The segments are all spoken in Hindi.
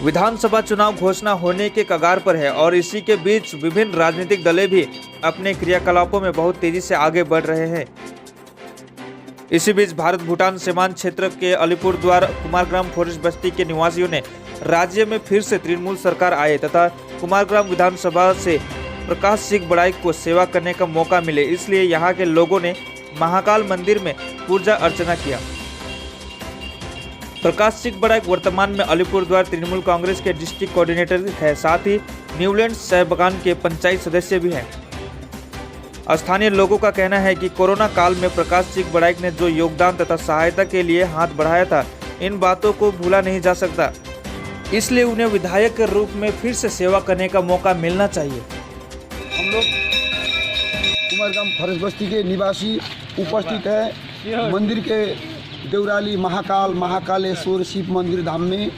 विधानसभा चुनाव घोषणा होने के कगार पर है और इसी के बीच विभिन्न राजनीतिक दलें भी अपने क्रियाकलापों में बहुत तेजी से आगे बढ़ रहे हैं। इसी बीच भारत भूटान सीमांत क्षेत्र के अलीपुरद्वार कुमारग्राम फॉरेस्ट बस्ती के निवासियों ने राज्य में फिर से तृणमूल सरकार आए तथा कुमारग्राम विधानसभा से प्रकाश सिंह बड़ाइक को सेवा करने का मौका मिले, इसलिए यहाँ के लोगों ने महाकाल मंदिर में पूजा अर्चना किया। प्रकाश सिंह बड़ाइक वर्तमान में अलीपुरद्वार तृणमूल कांग्रेस के डिस्ट्रिक्ट कोऑर्डिनेटर है, साथ ही न्यूलैंड सहबगान के पंचायत सदस्य भी हैं। स्थानीय लोगों का कहना है कि कोरोना काल में प्रकाश सिंह बड़ाइक ने जो योगदान तथा सहायता के लिए हाथ बढ़ाया था, इन बातों को भूला नहीं जा सकता, इसलिए उन्हें विधायक के रूप में फिर से सेवा करने का मौका मिलना चाहिए। हम लोग कुमारग्राम फॉरेस्ट बस्ती के निवासी उपस्थित है मंदिर के देवराली महाकालेश्वर शिव मंदिर धाम में।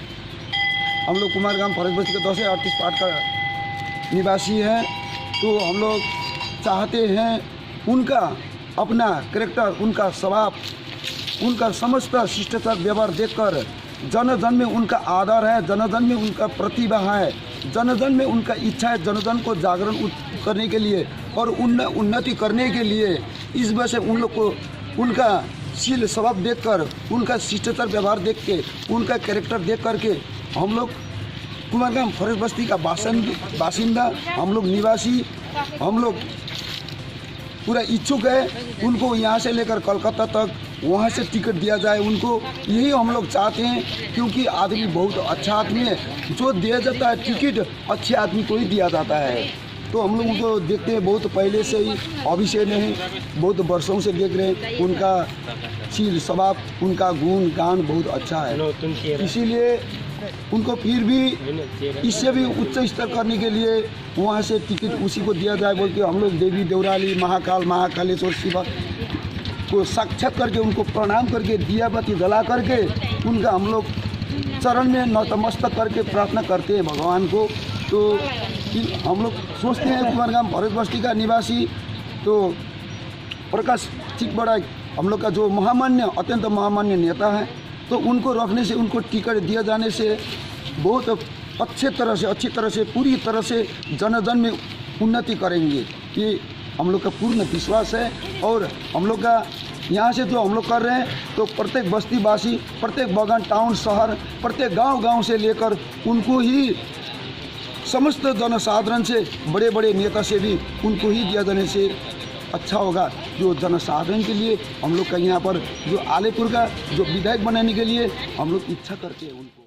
हम लोग कुमारग्राम फॉरेस्ट बस्ती के 238 पार्ट का निवासी हैं, तो हम लोग चाहते हैं उनका अपना कैरेक्टर, उनका स्वभाव, उनका समस्त शिष्टाचार व्यवहार देखकर जन जन में उनका आदर है, जन जन में उनका प्रतिभा है, जन जन में उनका इच्छा है जन जन को जागरण करने के लिए और उन्नति करने के लिए। इस वजह से उन लोग को उनका शील स्वभाव देखकर, उनका शिष्टाचार व्यवहार देख के, उनका कैरेक्टर देख करके हम लोग कुमारग्राम फॉरेस्ट बस्ती का बासिंदा, हम लोग निवासी, हम लोग पूरा इच्छुक है उनको यहाँ से लेकर कोलकाता तक वहाँ से टिकट दिया जाए उनको, यही हम लोग चाहते हैं। क्योंकि आदमी बहुत अच्छा आदमी है, जो दिया जाता है टिकट अच्छे आदमी को ही दिया जाता है। तो हम लोग उनको देखते हैं बहुत पहले से ही, अभी से नहीं, बहुत वर्षों से देख रहे हैं। उनका शील स्वभाव, उनका गुण गान बहुत अच्छा है, इसीलिए उनको फिर भी इससे भी उच्च स्तर करने के लिए वहाँ से टिकट उसी को दिया जाए बोल के हम लोग देवी देवराली महाकालेश्वर शिव को साक्षात करके उनको प्रणाम करके दिया बत्ती जला करके उनका हम लोग चरण में नतमस्तक करके प्रार्थना करते हैं भगवान को। तो हम लोग सोचते हैं कुमारग्राम फॉरेस्ट बस्ती का निवासी तो प्रकाश सिंह बड़ाइक हम लोग का जो महामान्य, अत्यंत महामान्य नेता है, तो उनको रखने से, उनको टिकट दिया जाने से बहुत अच्छी तरह से पूरी तरह से जन जन में उन्नति करेंगे, ये हम लोग का पूर्ण विश्वास है। और हम लोग का यहाँ से जो हम लोग कर रहे हैं, तो प्रत्येक बस्तीवासी, प्रत्येक बगान, टाउन, शहर, प्रत्येक गांव से लेकर उनको ही समस्त जनसाधारण से, बड़े बड़े नेता से भी उनको ही दिया जाने से अच्छा होगा। जो जनसाधारण के लिए हम लोग का यहाँ पर जो आलीपुर का जो विधायक बनाने के लिए हम लोग इच्छा करते हैं उनको।